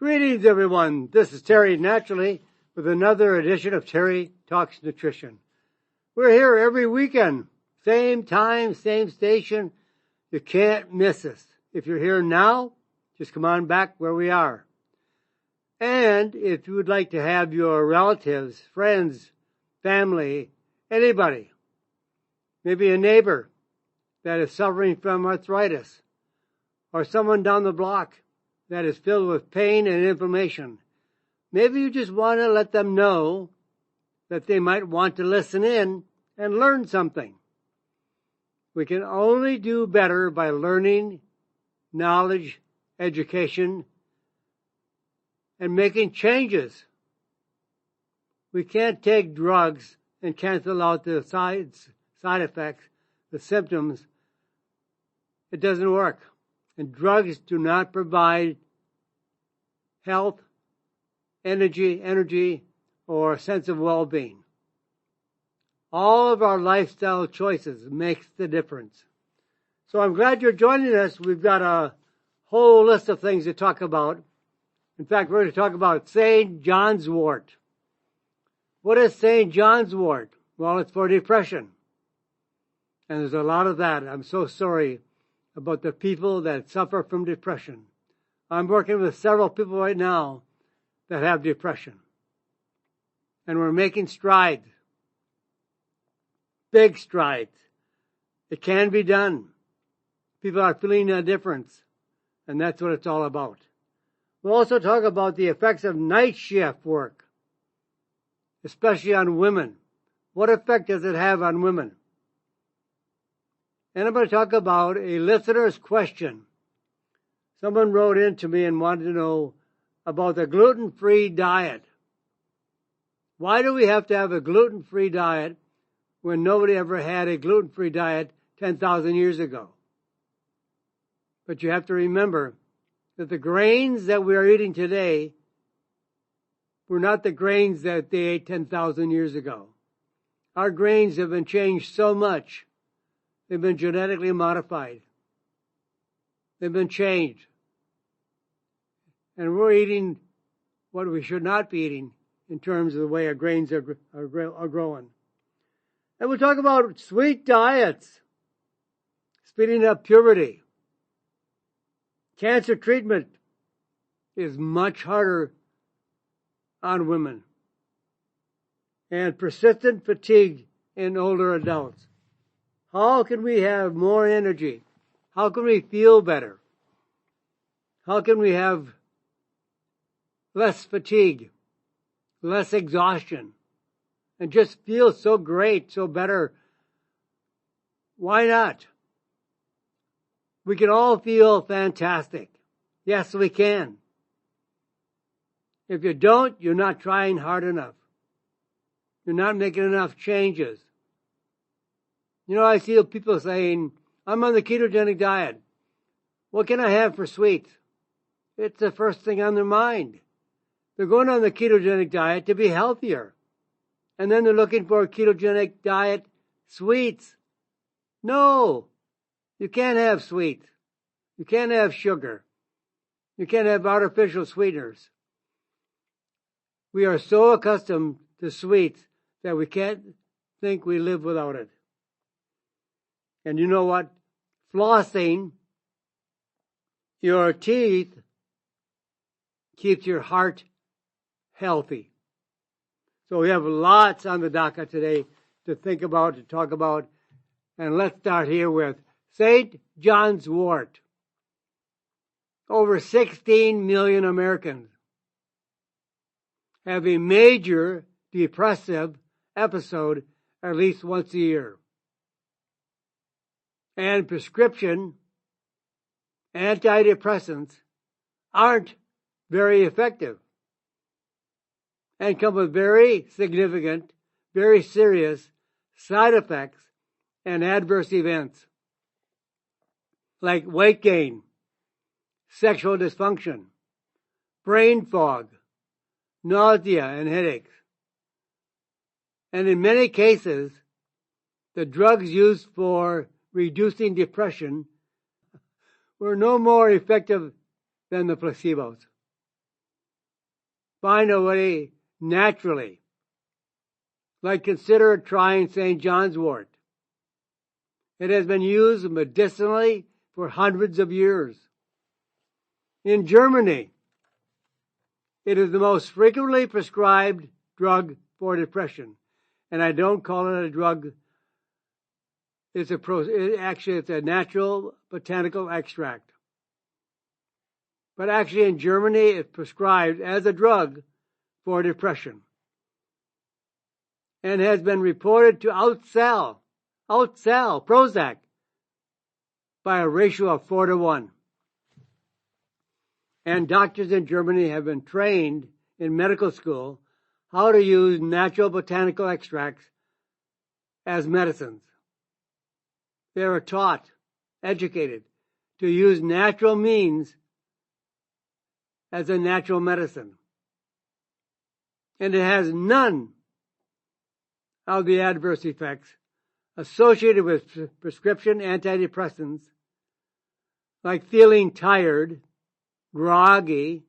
Greetings, everyone. This is Terry Naturally with another edition of Terry Talks Nutrition. We're here every weekend, same time, same station. You can't miss us. If you're here now, just come on back where we are. And if you would like to have your relatives, friends, family, anybody, maybe a neighbor that is suffering from arthritis, or someone down the block that is filled with pain and inflammation, maybe you just want to let them know that they might want to listen in and learn something. We can only do better by learning, knowledge, education, and making changes. We can't take drugs and cancel out the side effects, the symptoms. It doesn't work. And drugs do not provide health, energy, or a sense of well-being. All of our lifestyle choices makes the difference. So I'm glad you're joining us. We've got a whole list of things to talk about. In fact, we're going to talk about St. John's wort. What is St. John's wort? Well, it's for depression. And there's a lot of that. I'm so sorry about the people that suffer from depression. I'm working with several people right now that have depression. And we're making strides. Big strides. It can be done. People are feeling a difference. And that's what it's all about. We'll also talk about the effects of night shift work, especially on women. What effect does it have on women? And I'm going to talk about a listener's question. Someone wrote in to me and wanted to know about the gluten-free diet. Why do we have to have a gluten-free diet when nobody ever had a gluten-free diet 10,000 years ago? But you have to remember that the grains that we are eating today were not the grains that they ate 10,000 years ago. Our grains have been changed so much. They've been genetically modified. They've been changed. And we're eating what we should not be eating in terms of the way our grains are growing. And we'll talk about sweet diets, speeding up puberty. Cancer treatment is much harder on women. And persistent fatigue in older adults. How can we have more energy? How can we feel better? How can we have less fatigue, less exhaustion, and just feel so great, so better? Why not? We can all feel fantastic. Yes, we can. If you don't, you're not trying hard enough. You're not making enough changes. You know, I see people saying, I'm on the ketogenic diet. What can I have for sweets? It's the first thing on their mind. They're going on the ketogenic diet to be healthier. And then they're looking for a ketogenic diet sweets. No, you can't have sweets. You can't have sugar. You can't have artificial sweeteners. We are so accustomed to sweets that we can't think we live without it. And you know what? Flossing your teeth keeps your heart healthy. So we have lots on the docket today to think about, to talk about. And let's start here with St. John's wort. Over 16 million Americans have a major depressive episode at least once a year. And prescription antidepressants aren't very effective and come with very significant, very serious side effects and adverse events like weight gain, sexual dysfunction, brain fog, nausea and headaches. And in many cases, the drugs used for reducing depression were no more effective than the placebos. find a way naturally. Like consider trying St. John's wort. It has been used medicinally for hundreds of years. In Germany, it is the most frequently prescribed drug for depression. And I don't call it a drug. It's a natural botanical extract. But actually in Germany, it's prescribed as a drug for depression. And has been reported to outsell Prozac by a ratio of 4-1. And doctors in Germany have been trained in medical school how to use natural botanical extracts as medicines. They are taught, educated, to use natural means as a natural medicine. And it has none of the adverse effects associated with prescription antidepressants, like feeling tired, groggy,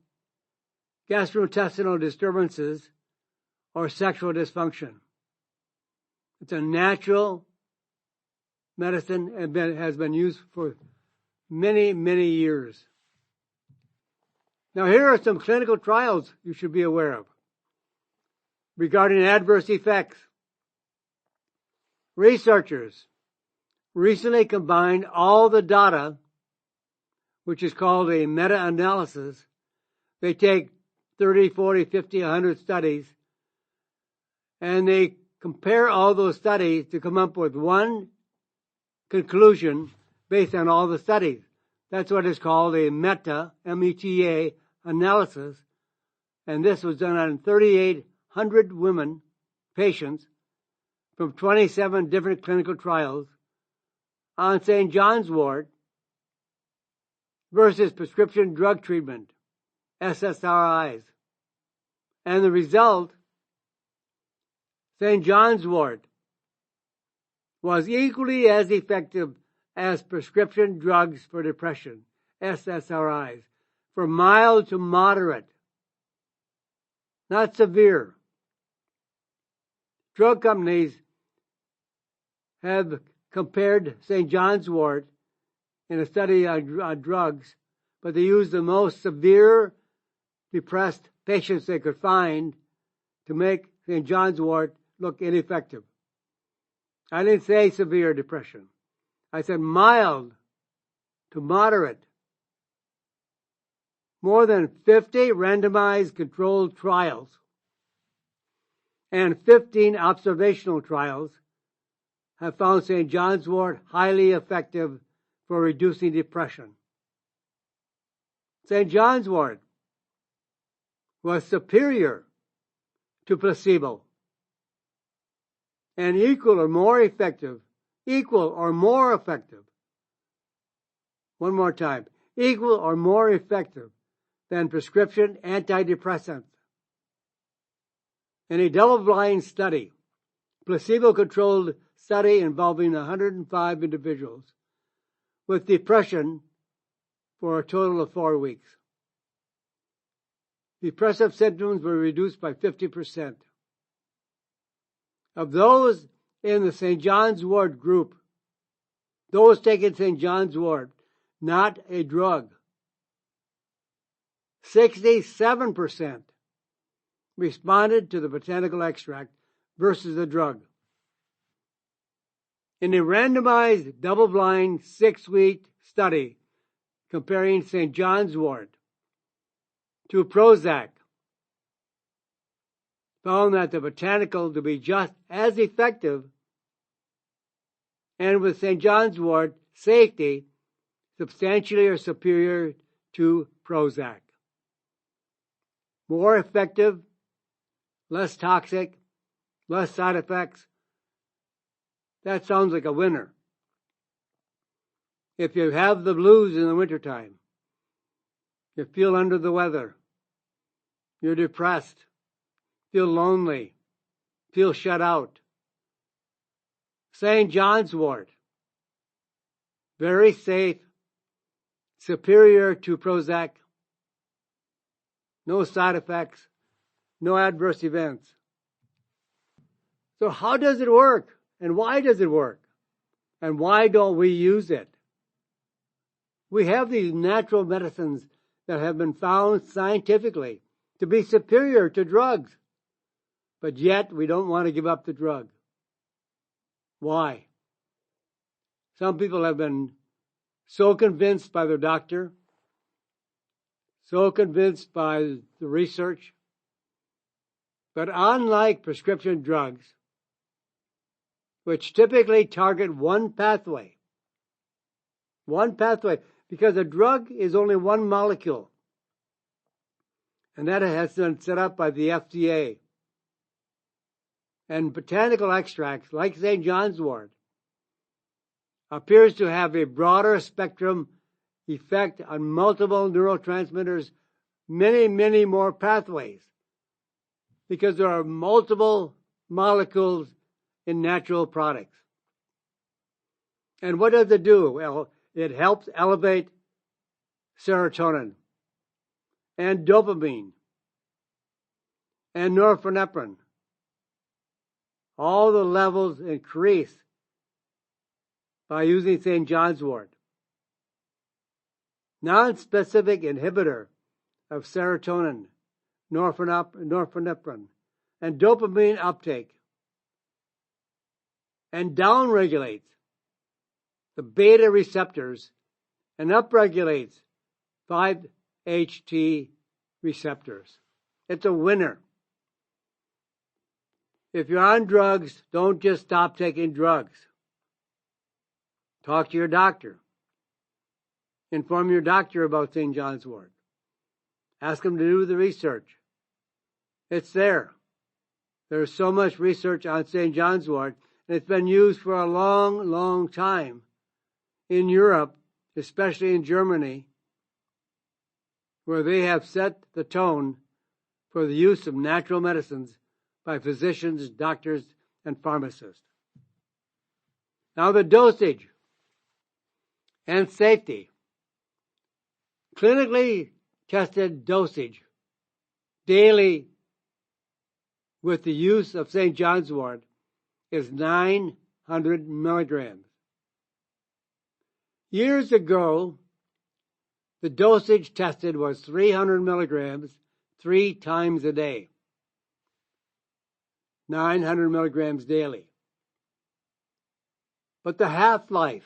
gastrointestinal disturbances, or sexual dysfunction. It's a natural medicine and has been used for many, many years. Now here are some clinical trials you should be aware of regarding adverse effects. Researchers recently combined all the data, which is called a meta-analysis. They take 30, 40, 50, 100 studies, and they compare all those studies to come up with one conclusion based on all the studies. That's what is called a meta, M-E-T-A, analysis. And this was done on 3,800 women, patients, from 27 different clinical trials on St. John's wort versus prescription drug treatment, SSRIs. And the result, St. John's wort was equally as effective as prescription drugs for depression, SSRIs, for mild to moderate, not severe. Drug companies have compared St. John's wort in a study on drugs, but they used the most severe depressed patients they could find to make St. John's wort look ineffective. I didn't say severe depression. I said mild to moderate. More than 50 randomized controlled trials and 15 observational trials have found St. John's wort highly effective for reducing depression. St. John's wort was superior to placebo and equal or more effective. One more time. Equal or more effective than prescription antidepressants. In a double-blind study, placebo-controlled study involving 105 individuals with depression for a total of 4 weeks. Depressive symptoms were reduced by 50%. Of those in the St. John's wort group, those taking St. John's wort, not a drug, 67% responded to the botanical extract versus the drug. In a randomized, double-blind, 6-week study comparing St. John's wort to Prozac, found that the botanical to be just as effective, and with St. John's wort, safety substantially or superior to Prozac. More effective, less toxic, less side effects. That sounds like a winner. If you have the blues in the wintertime, you feel under the weather, you're depressed, feel lonely, feel shut out, St. John's wort, very safe, superior to Prozac, no side effects, no adverse events. So how does it work? And why does it work? And why don't we use it? We have these natural medicines that have been found scientifically to be superior to drugs. But yet we don't want to give up the drug. Why? Some people have been so convinced by their doctor, so convinced by the research. But unlike prescription drugs, which typically target one pathway, because a drug is only one molecule, and that has been set up by the FDA. And botanical extracts, like St. John's wort, appears to have a broader spectrum effect on multiple neurotransmitters, many, many more pathways, because there are multiple molecules in natural products. And what does it do? Well, it helps elevate serotonin and dopamine and norepinephrine. All the levels increase by using St. John's wort. Non-specific inhibitor of serotonin, norepinephrine, and dopamine uptake, and downregulates the beta receptors and upregulates 5-HT receptors. It's a winner. If you're on drugs, don't just stop taking drugs. Talk to your doctor. Inform your doctor about St. John's wort. Ask him to do the research. It's there. There's so much research on St. John's wort, and it's been used for a long, long time in Europe, especially in Germany, where they have set the tone for the use of natural medicines by physicians, doctors, and pharmacists. Now the dosage and safety. Clinically tested dosage daily with the use of St. John's wort is 900 milligrams. Years ago, the dosage tested was 300 milligrams 3 times a day. 900 milligrams daily. But the half-life,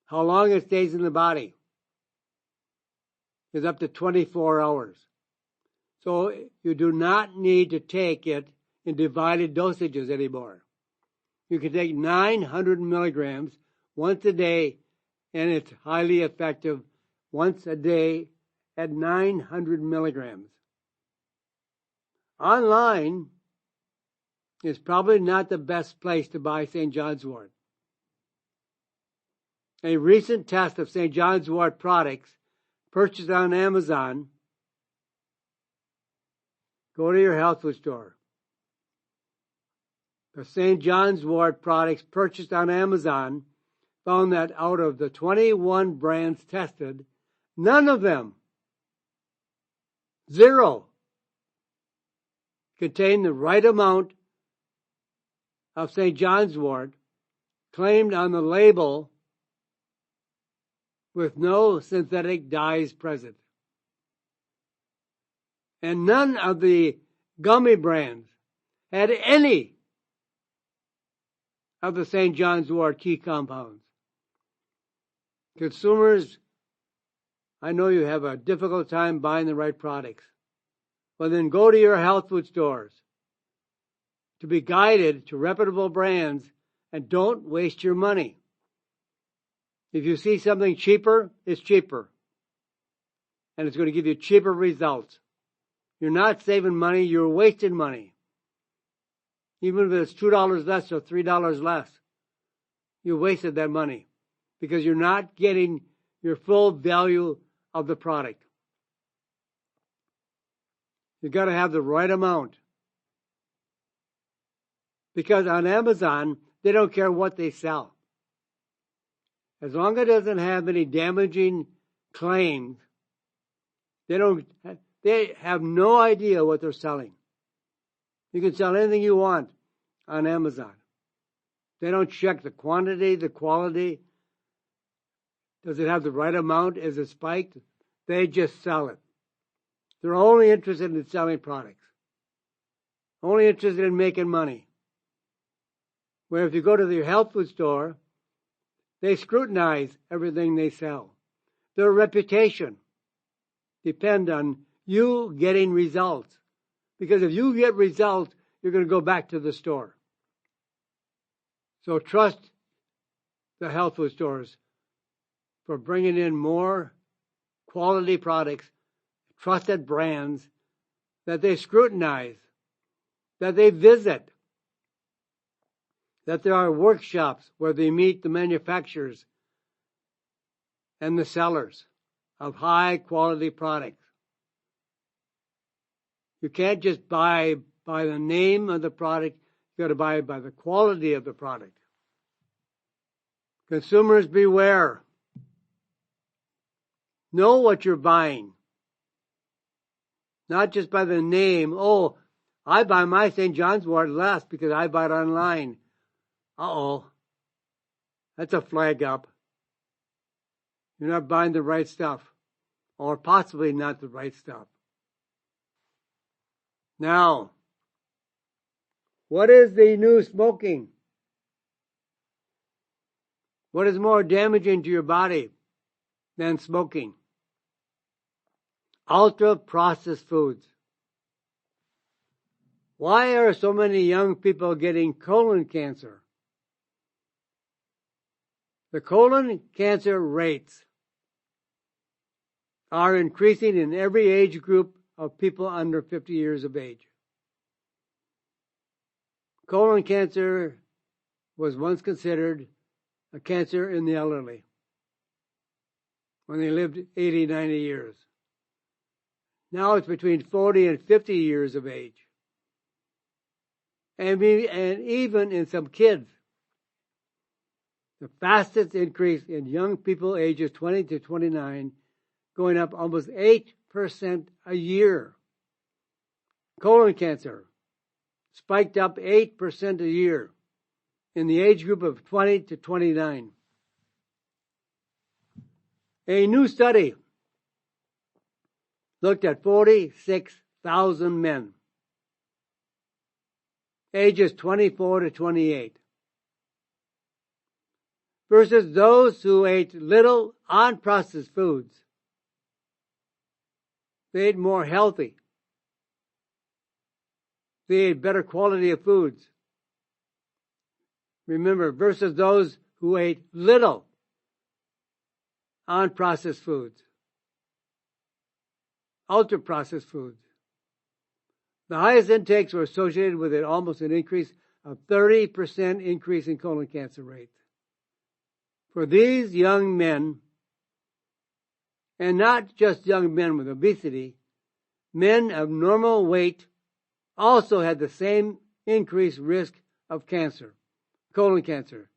how long it stays in the body, is up to 24 hours. So you do not need to take it in divided dosages anymore. You can take 900 milligrams once a day, and it's highly effective once a day at 900 milligrams. Online is probably not the best place to buy St. John's wort. A recent test of St. John's wort products purchased on Amazon, go to your health food store. The St. John's wort products purchased on Amazon found that out of the 21 brands tested, none of them, 0, contain the right amount of St. John's wort claimed on the label with no synthetic dyes present. And none of the gummy brands had any of the St. John's wort key compounds. Consumers, I know you have a difficult time buying the right products. Well, then go to your health food stores to be guided to reputable brands, and don't waste your money. If you see something cheaper, it's cheaper. And it's going to give you cheaper results. You're not saving money, you're wasting money. Even if it's $2 less or $3 less, you wasted that money because you're not getting your full value of the product. You've got to have the right amount. Because on Amazon, they don't care what they sell. As long as it doesn't have any damaging claims, they don't They have no idea what they're selling. You can sell anything you want on Amazon. They don't check the quantity, the quality. Does it have the right amount? Is it spiked? They just sell it. They're only interested in selling products. Only interested in making money. Where if you go to their health food store, they scrutinize everything they sell. Their reputation depends on you getting results. Because if you get results, you're going to go back to the store. So trust the health food stores for bringing in more quality products, trusted brands that they scrutinize, that they visit, that there are workshops where they meet the manufacturers and the sellers of high quality products. You can't just buy by the name of the product. You got to buy by the quality of the product. Consumers beware. Know what you're buying. Not just by the name. Oh, I buy my St. John's wort less because I buy it online. Uh-oh. That's a flag up. You're not buying the right stuff. Or possibly not the right stuff. Now, what is the new smoking? What is more damaging to your body than smoking? Ultra-processed foods. Why are so many young people getting colon cancer? The colon cancer rates are increasing in every age group of people under 50 years of age. Colon cancer was once considered a cancer in the elderly when they lived 80, 90 years. Now it's between 40 and 50 years of age. And even in some kids. The fastest increase in young people ages 20 to 29, going up almost 8% a year. Colon cancer spiked up 8% a year in the age group of 20 to 29. A new study looked at 46,000 men, ages 24 to 28, versus those who ate little unprocessed foods. They ate more healthy. They ate better quality of foods. Remember, versus those who ate little unprocessed foods. Ultra-processed foods. The highest intakes were associated with almost an increase of 30% increase in colon cancer rates. For these young men, and not just young men with obesity, men of normal weight also had the same increased risk of cancer, colon cancer,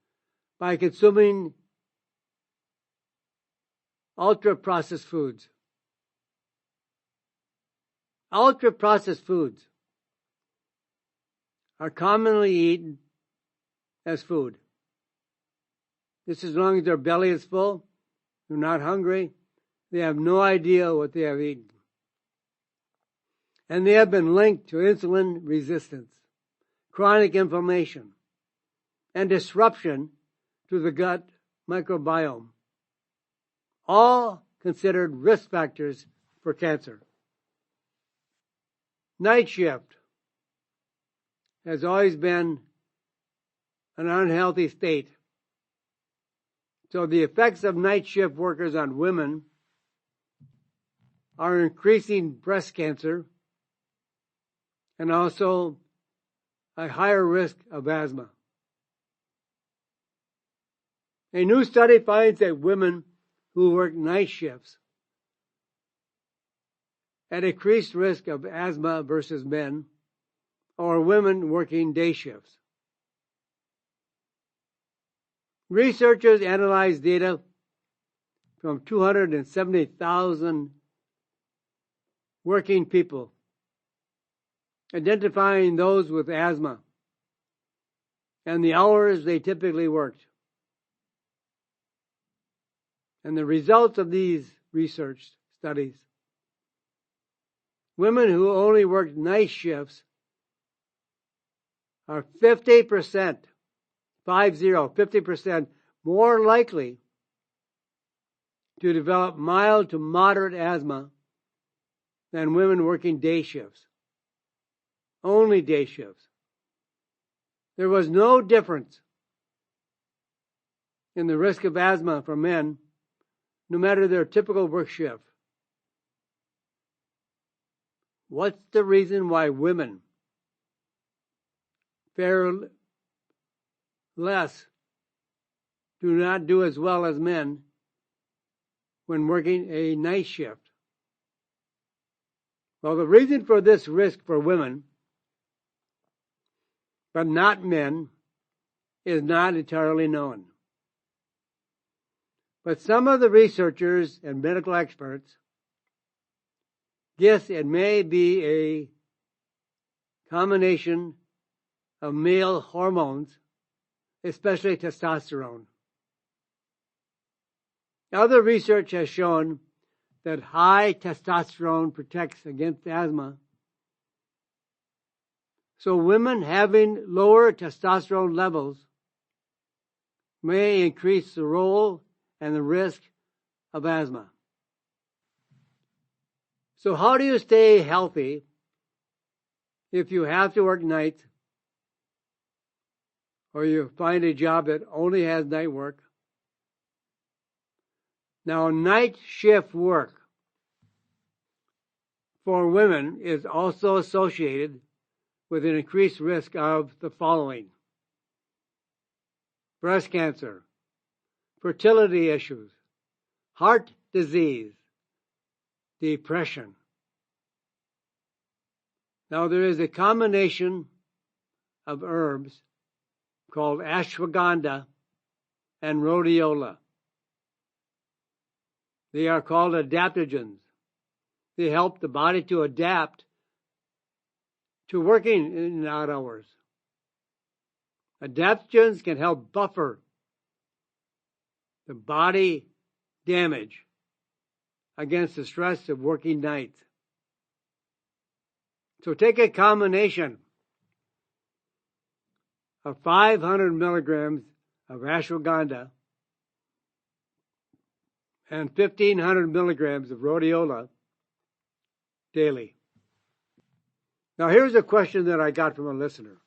by consuming ultra-processed foods. Ultra-processed foods are commonly eaten as food. Just as long as their belly is full, they're not hungry, they have no idea what they have eaten. And they have been linked to insulin resistance, chronic inflammation, and disruption to the gut microbiome, all considered risk factors for cancer. Night shift has always been an unhealthy state. So the effects of night shift workers on women are increasing breast cancer and also a higher risk of asthma. A new study finds that women who work night shifts at increased risk of asthma versus men or women working day shifts. Researchers analyzed data from 270,000 working people, identifying those with asthma and the hours they typically worked. And the results of these research studies: women who only worked night shifts are 50% more likely to develop mild to moderate asthma than women working day shifts. Only day shifts. There was no difference in the risk of asthma for men, no matter their typical work shift. What's the reason why women do not do as well as men when working a night shift? Well, the reason for this risk for women, but not men, is not entirely known. But some of the researchers and medical experts guess it may be a combination of male hormones, especially testosterone. Other research has shown that high testosterone protects against asthma. So women having lower testosterone levels may increase the role and the risk of asthma. So how do you stay healthy if you have to work nights, or you find a job that only has night work? Now, night shift work for women is also associated with an increased risk of the following: breast cancer, fertility issues, heart disease, depression. Now, there is a combination of herbs called ashwagandha and rhodiola. They are called adaptogens. They help the body to adapt to working in odd hours. Adaptogens can help buffer the body damage against the stress of working nights. So take a combination of 500 milligrams of ashwagandha and 1,500 milligrams of rhodiola daily. Now, here's a question that I got from a listener.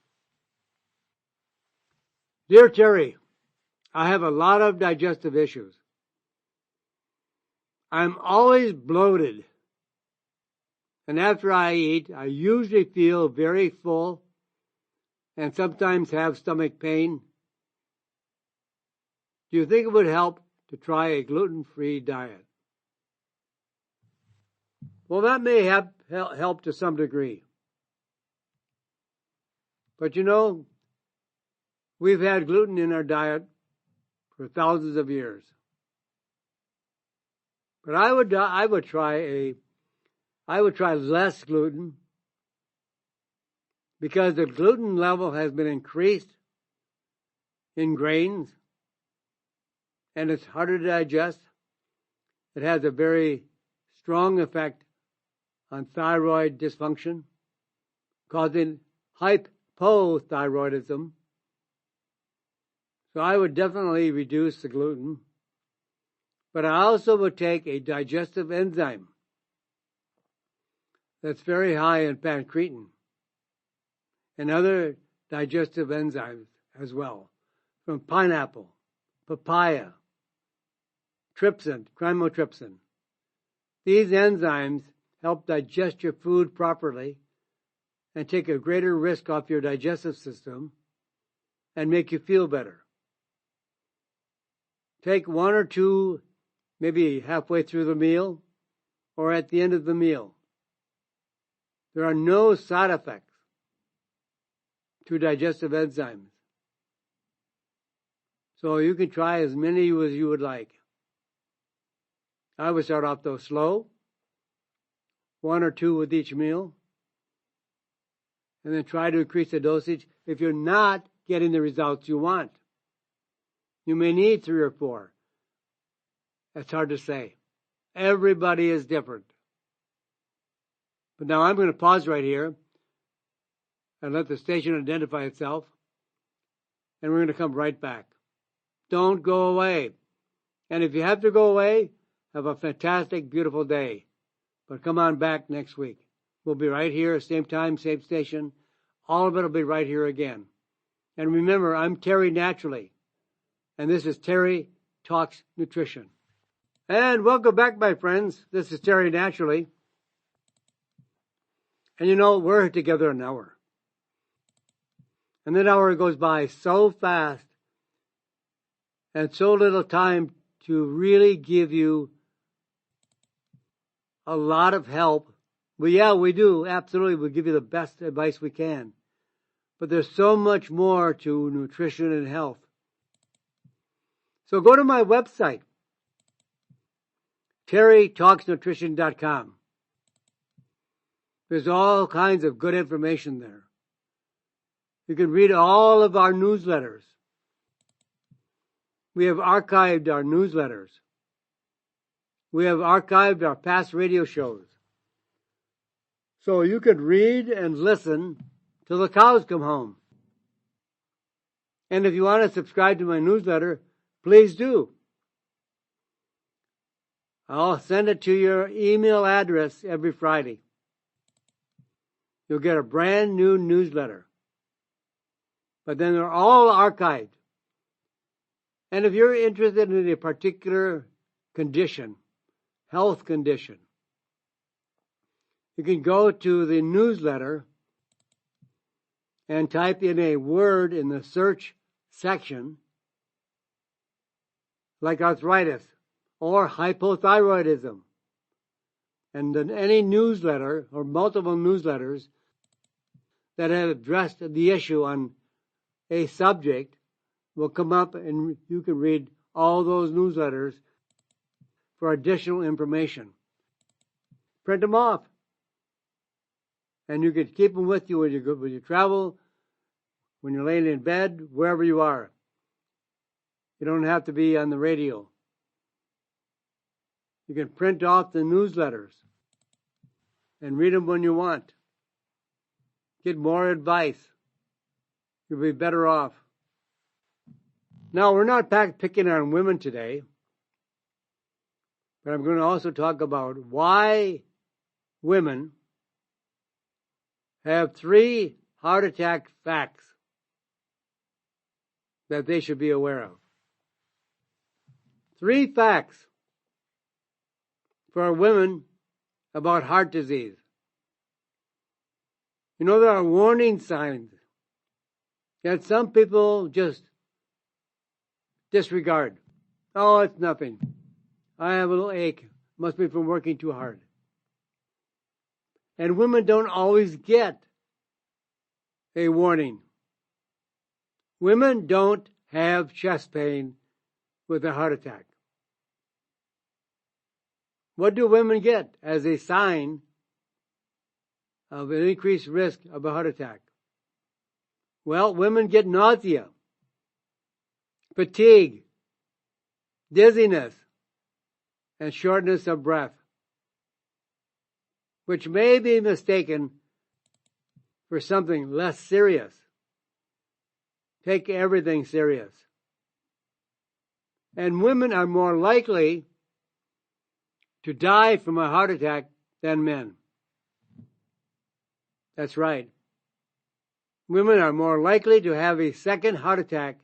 Dear Terry, I have a lot of digestive issues. I'm always bloated, and after I eat, I usually feel very full and sometimes have stomach pain. Do you think it would help to try a gluten-free diet? Well, that may have help to some degree. But you know, we've had gluten in our diet for thousands of years. But I would try less gluten, because the gluten level has been increased in grains and it's harder to digest. It has a very strong effect on thyroid dysfunction, causing hypothyroidism. So I would definitely reduce the gluten. But I also would take a digestive enzyme that's very high in pancreatin and other digestive enzymes as well, from pineapple, papaya, chymotrypsin. These enzymes help digest your food properly and take a greater risk off your digestive system and make you feel better. Take one or two, maybe halfway through the meal or at the end of the meal. There are no side effects to digestive enzymes. So you can try as many as you would like. I would start off though slow, 1 or 2 with each meal. And then try to increase the dosage if you're not getting the results you want. You may need 3 or 4. That's hard to say. Everybody is different. But now I'm going to pause right here and let the station identify itself. And we're going to come right back. Don't go away. And if you have to go away, have a fantastic, beautiful day. But come on back next week. We'll be right here, same time, same station. All of it will be right here again. And remember, I'm Terry Naturally. And this is Terry Talks Nutrition. And welcome back, my friends. This is Terry Naturally. And we're together an hour. And that hour goes by so fast and so little time to really give you a lot of help. Well, yeah, we do. Absolutely. We'll give you the best advice we can. But there's so much more to nutrition and health. So go to my website, terrytalksnutrition.com. There's all kinds of good information there. You can read all of our newsletters. We have archived our newsletters. We have archived our past radio shows. So you could read and listen till the cows come home. And if you want to subscribe to my newsletter, please do. I'll send it to your email address every Friday. You'll get a brand new newsletter. But then they're all archived. And if you're interested in a particular condition, health condition, you can go to the newsletter and type in a word in the search section, like arthritis or hypothyroidism. And then any newsletter or multiple newsletters that have addressed the issue on a subject will come up, and you can read all those newsletters for additional information. Print them off. And you can keep them with you when you travel, when you're laying in bed, wherever you are. You don't have to be on the radio. You can print off the newsletters and read them when you want. Get more advice. You'll be better off. Now, we're not picking on women today, but I'm going to also talk about why women have 3 heart attack facts that they should be aware of. 3 facts for women about heart disease. There are warning signs that some people just disregard. Oh, it's nothing. I have a little ache. Must be from working too hard. And women don't always get a warning. Women don't have chest pain with a heart attack. What do women get as a sign of an increased risk of a heart attack? Well, women get nausea, fatigue, dizziness, and shortness of breath, which may be mistaken for something less serious. Take everything serious. And women are more likely to die from a heart attack than men. That's right. Women are more likely to have a second heart attack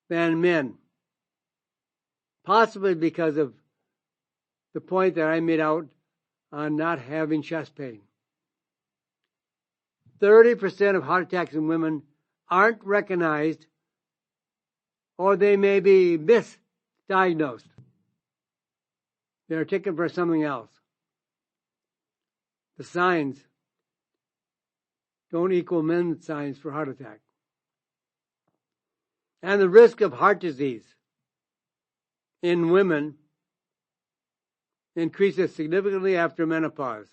than men. Possibly because of the point that I made out on not having chest pain. 30% of heart attacks in women aren't recognized, or they may be misdiagnosed. They're taken for something else. The signs don't equal men's signs for heart attack. And the risk of heart disease in women increases significantly after menopause.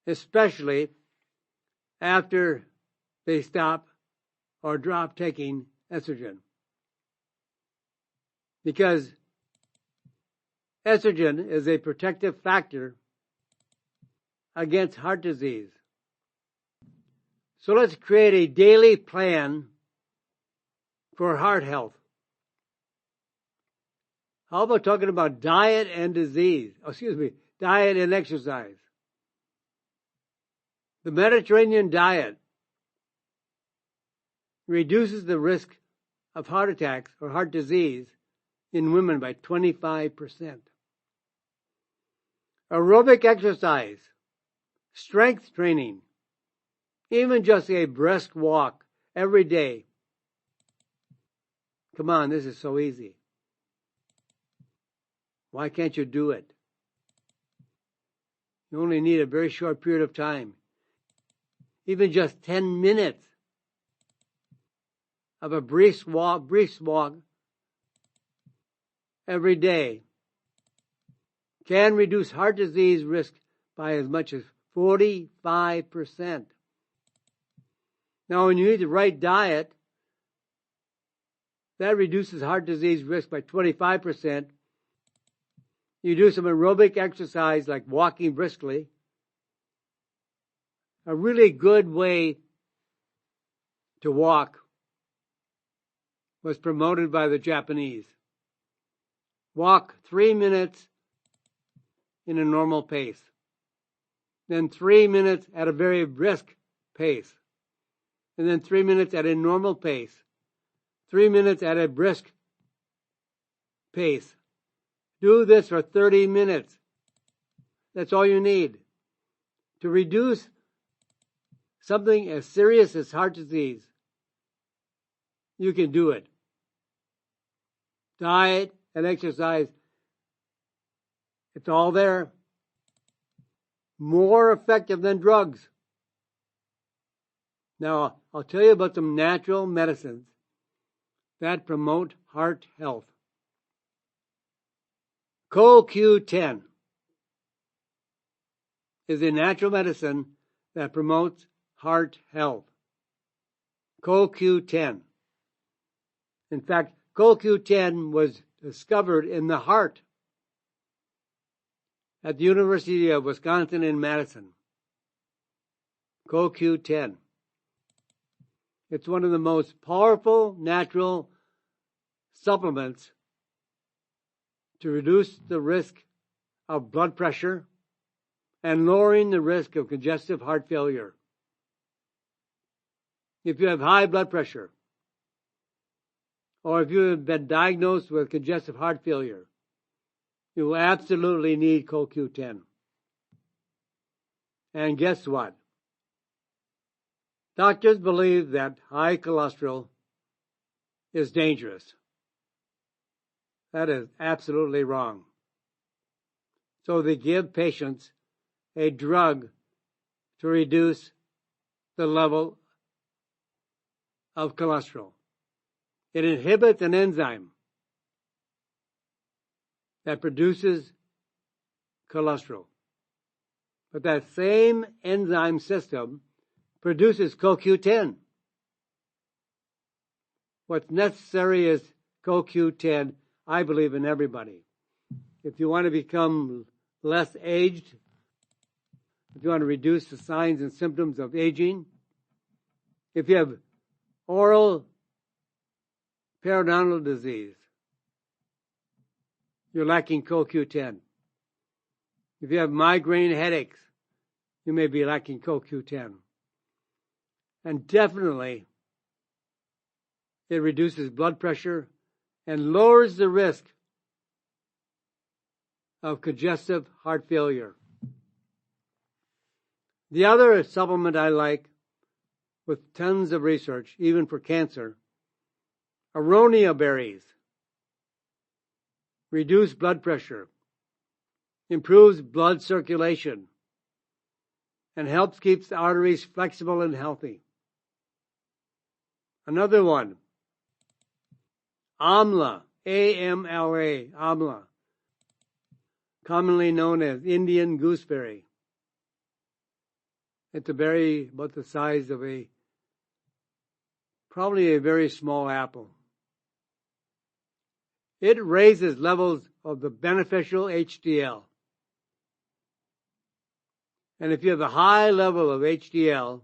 especially after they stop or drop taking estrogen. Because estrogen is a protective factor against heart disease. So let's create a daily plan for heart health. How about talking about diet and diet and exercise? The Mediterranean diet reduces the risk of heart attacks or heart disease in women by 25%. Aerobic exercise, strength training, even just a brisk walk every day. Come on, this is so easy. Why can't you do it? You only need a very short period of time. Even just 10 minutes of a brisk walk every day can reduce heart disease risk by as much as 45%. Now, when you eat the right diet, that reduces heart disease risk by 25%. You do some aerobic exercise like walking briskly. A really good way to walk was promoted by the Japanese. Walk 3 minutes in a normal pace. Then 3 minutes at a very brisk pace. And then 3 minutes at a normal pace. 3 minutes at a brisk pace. Do this for 30 minutes. That's all you need. To reduce something as serious as heart disease, you can do it. Diet and exercise, it's all there. More effective than drugs. Now, I'll tell you about some natural medicines that promote heart health. CoQ10 is a natural medicine that promotes heart health. CoQ10. In fact, CoQ10 was discovered in the heart at the University of Wisconsin in Madison. CoQ10. It's one of the most powerful natural supplements to reduce the risk of blood pressure and lowering the risk of congestive heart failure. If you have high blood pressure, or if you have been diagnosed with congestive heart failure, you will absolutely need CoQ10. And guess what? Doctors believe that high cholesterol is dangerous. That is absolutely wrong. So they give patients a drug to reduce the level of cholesterol. It inhibits an enzyme that produces cholesterol. But that same enzyme system produces CoQ10. What's necessary is CoQ10, I believe, in everybody. If you want to become less aged, if you want to reduce the signs and symptoms of aging, if you have oral periodontal disease, you're lacking CoQ10. If you have migraine headaches, you may be lacking CoQ10. And definitely, it reduces blood pressure and lowers the risk of congestive heart failure. The other supplement I like, with tons of research, even for cancer, aronia berries. Reduce blood pressure, improves blood circulation, and helps keep the arteries flexible and healthy. Another one, amla, A-M-L-A, amla, commonly known as Indian gooseberry. It's a berry about the size of probably a very small apple. It raises levels of the beneficial HDL. And if you have a high level of HDL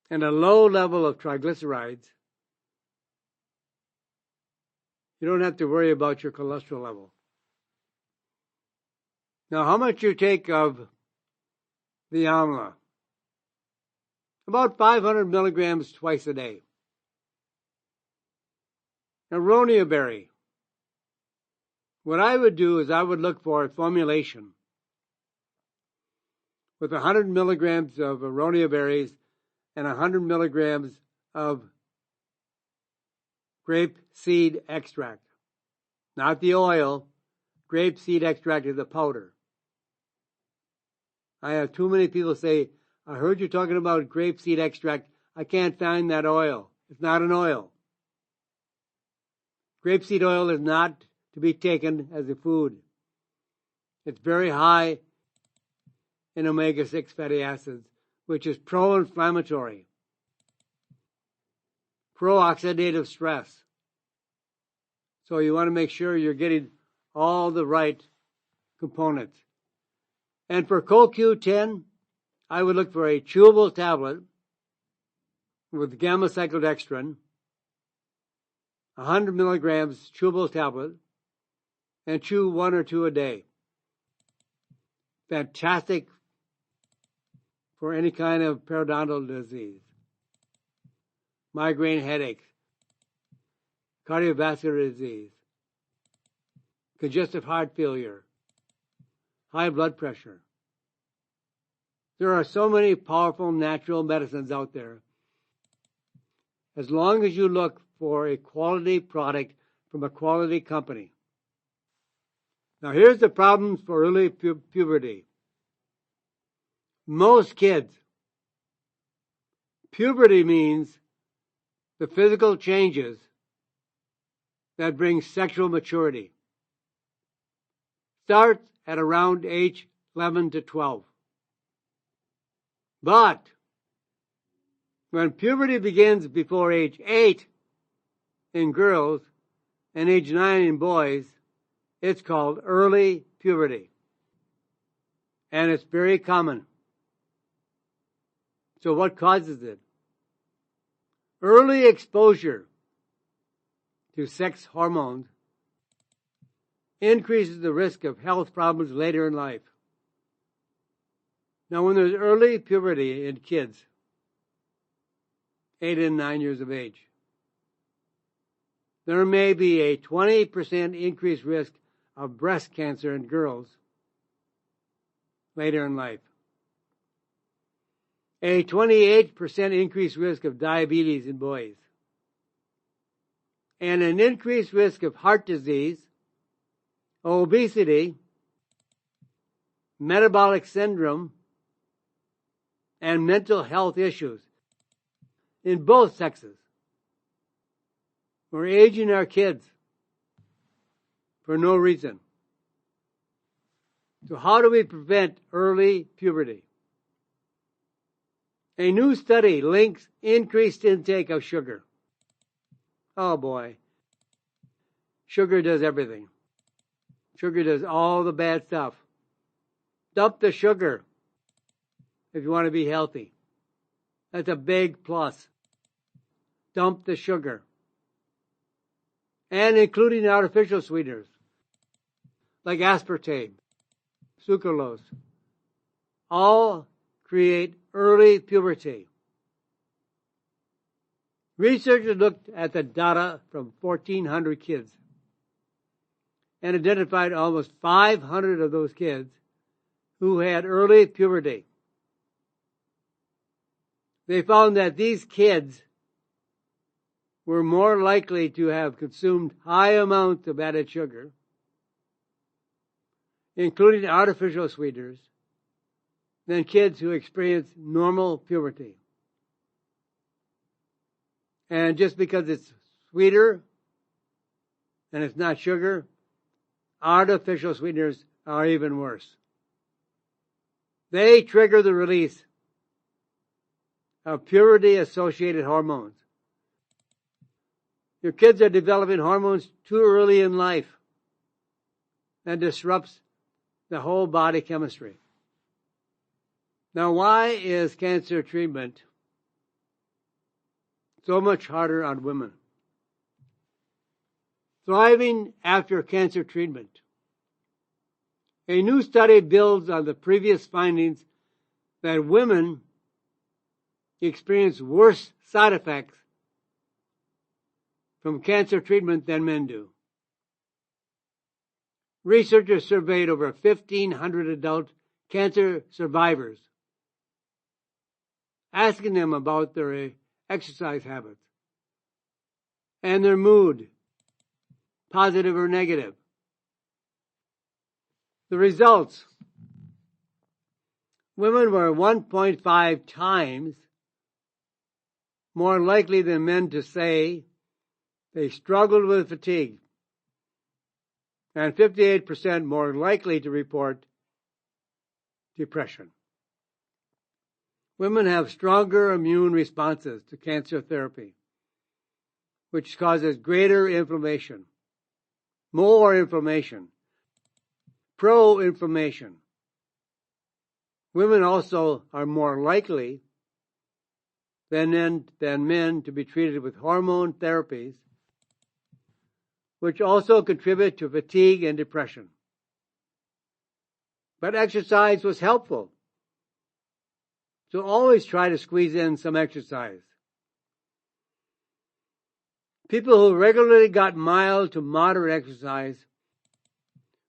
and a low level of triglycerides, you don't have to worry about your cholesterol level. Now, how much you take of the amla? About 500 milligrams twice a day. Aronia berry. What I would do is I would look for a formulation with 100 milligrams of aronia berries and 100 milligrams of grape seed extract. Not the oil. Grape seed extract is the powder. I have too many people say, I heard you talking about grape seed extract. I can't find that oil. It's not an oil. Grapeseed oil is not to be taken as a food. It's very high in omega-6 fatty acids, which is pro-inflammatory, pro-oxidative stress. So you want to make sure you're getting all the right components. And for CoQ10, I would look for a chewable tablet with gamma-cyclodextrin, 100 milligrams chewable tablet, and chew 1 or 2 a day. Fantastic for any kind of periodontal disease, migraine headaches, cardiovascular disease, congestive heart failure, high blood pressure. There are so many powerful natural medicines out there. As long as you look for a quality product from a quality company. Now here's the problems for early puberty. Most kids, puberty means the physical changes that bring sexual maturity. Starts at around age 11 to 12. But when puberty begins before age 8 in girls and age 9 in boys, it's called early puberty. And it's very common. So what causes it? Early exposure to sex hormones increases the risk of health problems later in life. Now, when there's early puberty in kids, 8 and 9 years of age, there may be a 20% increased risk of breast cancer in girls later in life. A 28% increased risk of diabetes in boys. And an increased risk of heart disease, obesity, metabolic syndrome, and mental health issues in both sexes. We're aging our kids for no reason. So how do we prevent early puberty? A new study links increased intake of sugar. Oh boy. Sugar does everything. Sugar does all the bad stuff. Dump the sugar if you want to be healthy. That's a big plus. Dump the sugar. And including artificial sweeteners like aspartame, sucralose, all create early puberty. Researchers looked at the data from 1,400 kids and identified almost 500 of those kids who had early puberty. They found that these kids were more likely to have consumed high amounts of added sugar, including artificial sweeteners, than kids who experienced normal puberty. And just because it's sweeter and it's not sugar, artificial sweeteners are even worse. They trigger the release of puberty-associated hormones. Your kids are developing hormones too early in life and disrupts the whole body chemistry. Now, why is cancer treatment so much harder on women? Thriving after cancer treatment. A new study builds on the previous findings that women experience worse side effects from cancer treatment than men do. Researchers surveyed over 1,500 adult cancer survivors, asking them about their exercise habits and their mood, positive or negative. The results: women were 1.5 times more likely than men to say they struggled with fatigue, and 58% more likely to report depression. Women have stronger immune responses to cancer therapy, which causes greater inflammation, more inflammation, pro-inflammation. Women also are more likely than men to be treated with hormone therapies, which also contribute to fatigue and depression. But exercise was helpful, so always try to squeeze in some exercise. People who regularly got mild to moderate exercise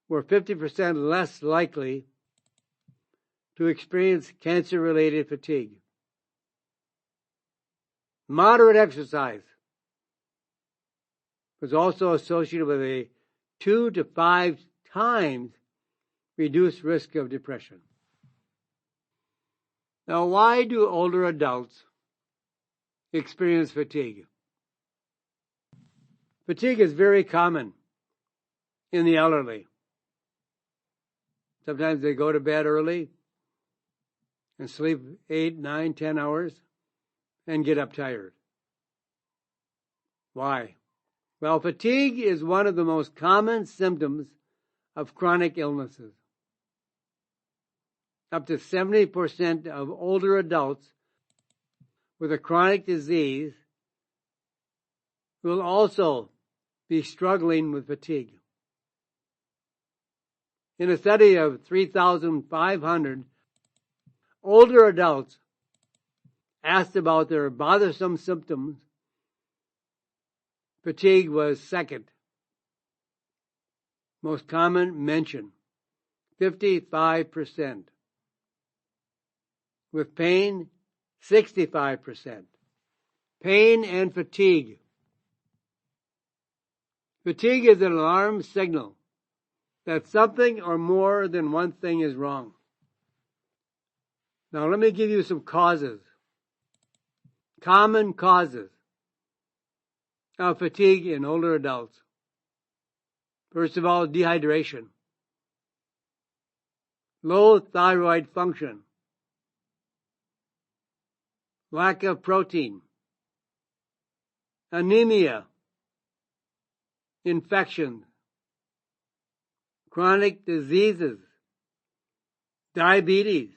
were 50% less likely to experience cancer-related fatigue. Moderate exercise was also associated with a 2 to 5 times reduced risk of depression. Now, why do older adults experience fatigue? Fatigue is very common in the elderly. Sometimes they go to bed early and sleep 8, 9, 10 hours and get up tired. Why? Well, fatigue is one of the most common symptoms of chronic illnesses. Up to 70% of older adults with a chronic disease will also be struggling with fatigue. In a study of 3,500 older adults asked about their bothersome symptoms, fatigue was second most common mention, 55%. With pain, 65%. Pain and fatigue. Fatigue is an alarm signal that something or more than one thing is wrong. Now let me give you some causes. Common causes of fatigue in older adults. First of all, dehydration, low thyroid function, lack of protein, anemia, infection, chronic diseases, diabetes,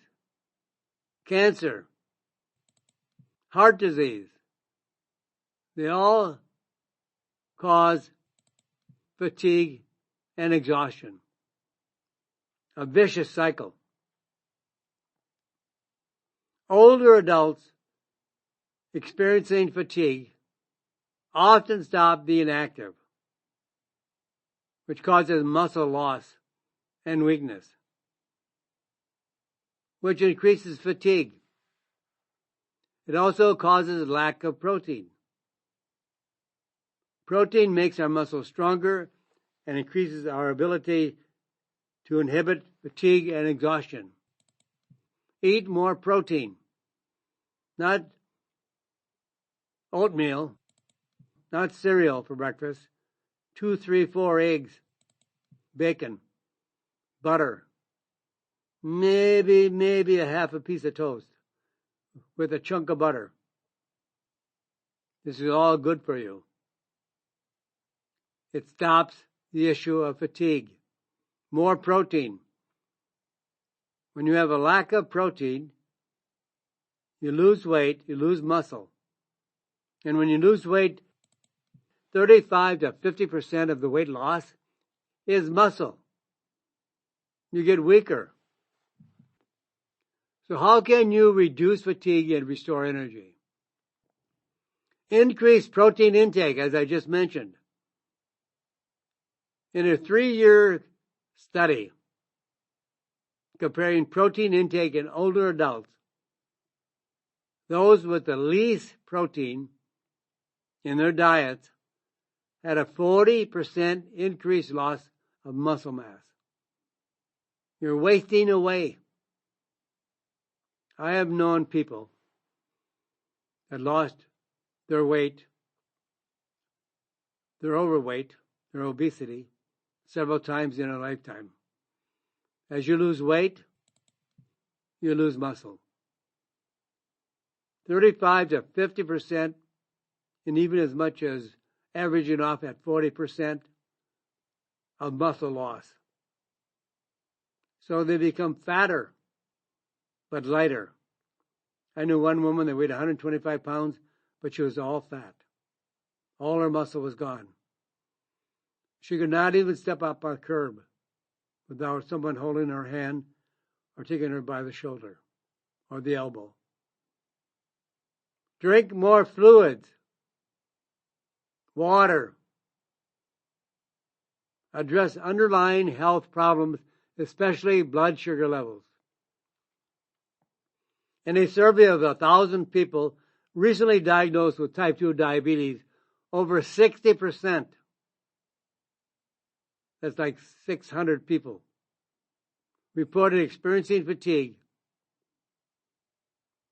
cancer, heart disease. They all cause fatigue and exhaustion. A vicious cycle. Older adults experiencing fatigue often stop being active, which causes muscle loss and weakness, which increases fatigue. It also causes lack of protein. Protein makes our muscles stronger and increases our ability to inhibit fatigue and exhaustion. Eat more protein, not oatmeal, not cereal for breakfast. 2, 3, 4 eggs, bacon, butter, maybe a half a piece of toast with a chunk of butter. This is all good for you. It stops the issue of fatigue. More protein. When you have a lack of protein, you lose weight, you lose muscle. And when you lose weight, 35 to 50% of the weight loss is muscle. You get weaker. So how can you reduce fatigue and restore energy? Increase protein intake, as I just mentioned. In a 3-year study comparing protein intake in older adults, those with the least protein in their diets had a 40% increased loss of muscle mass. You're wasting away. I have known people that lost their weight, their overweight, their obesity, several times in a lifetime. As you lose weight, you lose muscle. 35 to 50%, and even as much as averaging off at 40% of muscle loss. So they become fatter, but lighter. I knew one woman that weighed 125 pounds, but she was all fat. All her muscle was gone. She could not even step up a curb without someone holding her hand or taking her by the shoulder or the elbow. Drink more fluids, water. Address underlying health problems, especially blood sugar levels. In a survey of 1,000 people recently diagnosed with type 2 diabetes, over 60%, that's like 600 people, reported experiencing fatigue.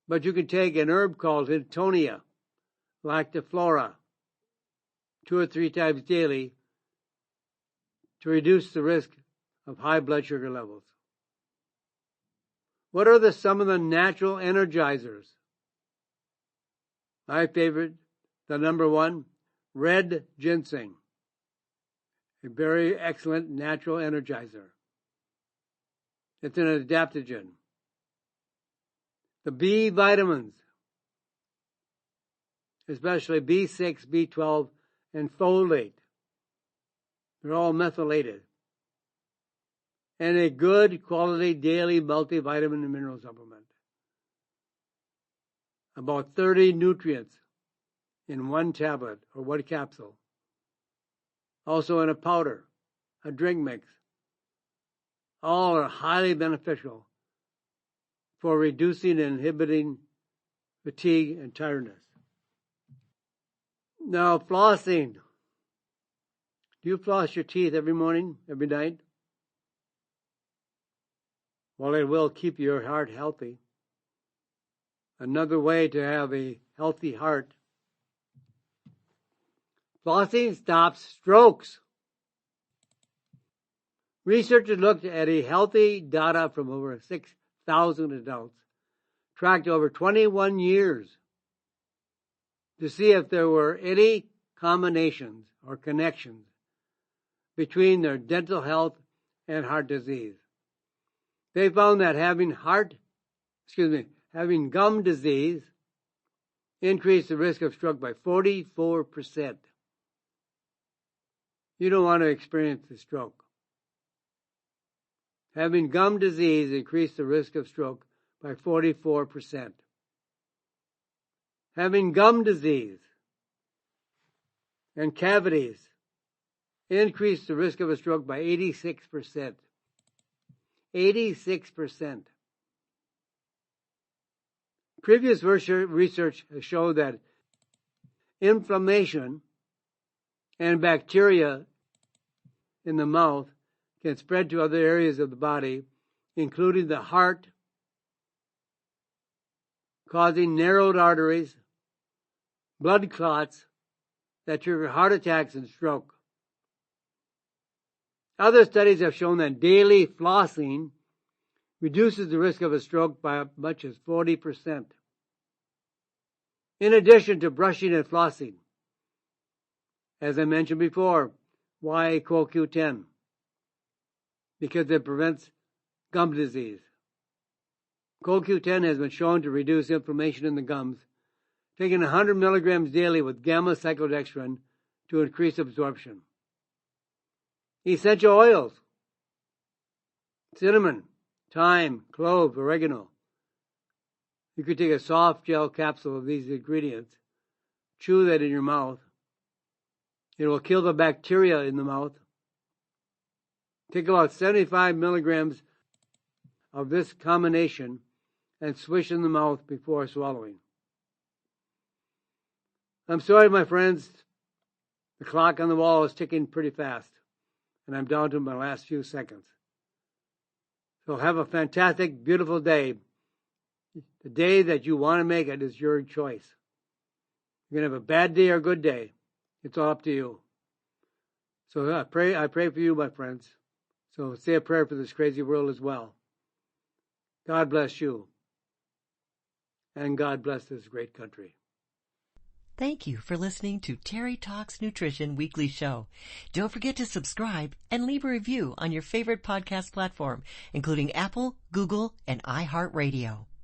But you can take an herb called Hintonia, lactiflora, 2 or 3 times daily to reduce the risk of high blood sugar levels. What are some of the natural energizers? My favorite, the number one, red ginseng. A very excellent natural energizer. It's an adaptogen. The B vitamins, especially B6, B12, and folate. They're all methylated. And a good quality daily multivitamin and mineral supplement. About 30 nutrients in one tablet or one capsule. Also in a powder, a drink mix. All are highly beneficial for reducing and inhibiting fatigue and tiredness. Now, flossing. Do you floss your teeth every morning, every night? Well, it will keep your heart healthy. Another way to have a healthy heart. Flossing stops strokes. Researchers looked at a healthy data from over 6,000 adults, tracked over 21 years, to see if there were any combinations or connections between their dental health and heart disease. They found that having gum disease increased the risk of stroke by 44%. You don't want to experience a stroke. Having gum disease increased the risk of stroke by 44%. Having gum disease and cavities increased the risk of a stroke by 86%. 86%. Previous research has shown that inflammation and bacteria in the mouth can spread to other areas of the body, including the heart, causing narrowed arteries, blood clots that trigger heart attacks and stroke. Other studies have shown that daily flossing reduces the risk of a stroke by as much as 40%. In addition to brushing and flossing, as I mentioned before, why CoQ10? Because it prevents gum disease. CoQ10 has been shown to reduce inflammation in the gums, taking 100 milligrams daily with gamma-cyclodextrin to increase absorption. Essential oils: cinnamon, thyme, clove, oregano. You could take a soft gel capsule of these ingredients, chew that in your mouth. It will kill the bacteria in the mouth. Take about 75 milligrams of this combination and swish in the mouth before swallowing. I'm sorry, my friends. The clock on the wall is ticking pretty fast, and I'm down to my last few seconds. So have a fantastic, beautiful day. The day that you want to make it is your choice. You're going to have a bad day or a good day. It's all up to you. So I pray for you, my friends. So say a prayer for this crazy world as well. God bless you. And God bless this great country. Thank you for listening to Terry Talks Nutrition Weekly Show. Don't forget to subscribe and leave a review on your favorite podcast platform, including Apple, Google, and iHeartRadio.